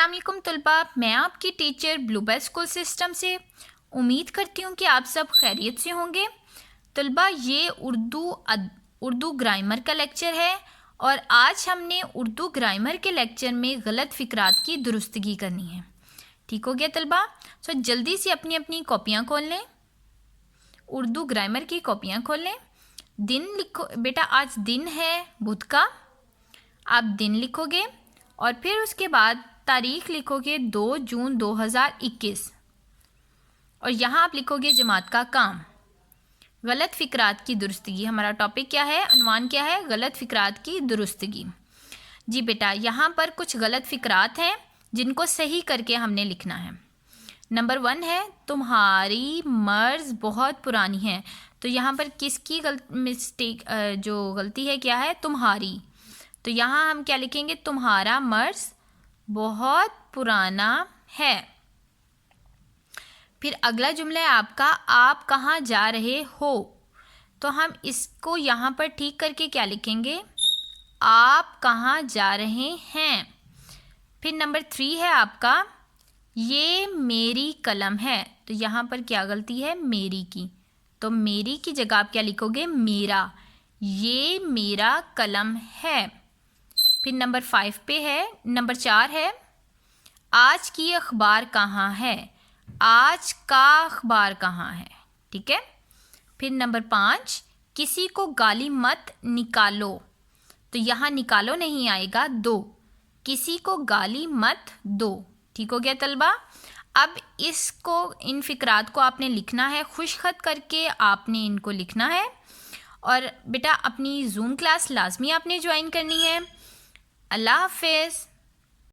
अस्सलाम वालेकुम तलबा, मैं आपकी टीचर ब्लूबेल स्कूल सिस्टम से उम्मीद करती हूँ कि आप सब खैरियत से होंगे। तलबा, ये उर्दू ग्रामर का लेक्चर है और आज हमने उर्दू ग्रामर के लेक्चर में गलत फ़िक्रात की दुरुस्तगी करनी है। ठीक हो गया तलबा? सो जल्दी से अपनी अपनी कॉपियाँ खोल लें, उर्दू ग्रामर की कॉपियाँ खोल लें। दिन लिखो बेटा, आज दिन है बुध का, आप दिन लिखोगे और फिर उसके बाद तारीख़ लिखोगे 2 जून 2021 और यहाँ आप लिखोगे जमात का काम। गलत फ़िक्रात की दुरुस्तगी हमारा टॉपिक क्या है, उन्वान क्या है, गलत फ़िक्रात की दुरुस्तगी। जी बेटा, यहाँ पर कुछ गलत फ़िक्रात हैं जिनको सही करके हमने लिखना है। नंबर 1 है तुम्हारी मर्ज़ बहुत पुरानी है। तो यहाँ पर किसकी गलती है, क्या है, तुम्हारी। तो यहाँ हम क्या लिखेंगे, तुम्हारा मर्ज़ बहुत पुराना है। फिर अगला जुमला है आपका, आप कहाँ जा रहे हो। तो हम इसको यहाँ पर ठीक करके क्या लिखेंगे, आप कहाँ जा रहे हैं। फिर नंबर 3 है आपका, ये मेरी कलम है। तो यहाँ पर क्या गलती है, मेरी की। तो मेरी की जगह आप क्या लिखोगे, मेरा। ये मेरा कलम है। फिर नंबर 4 है, आज की अखबार कहाँ है। आज का अखबार कहाँ है। ठीक है। फिर नंबर 5, किसी को गाली मत निकालो। तो यहाँ निकालो नहीं आएगा, दो। किसी को गाली मत दो। ठीक हो गया तलबा। अब इन फ़िक्रात को आपने लिखना है, खुशखत करके आपने इनको लिखना है। और बेटा अपनी जूम क्लास लाजमी आपने ज्वाइन करनी है। अल्लाह हाफ़िज़।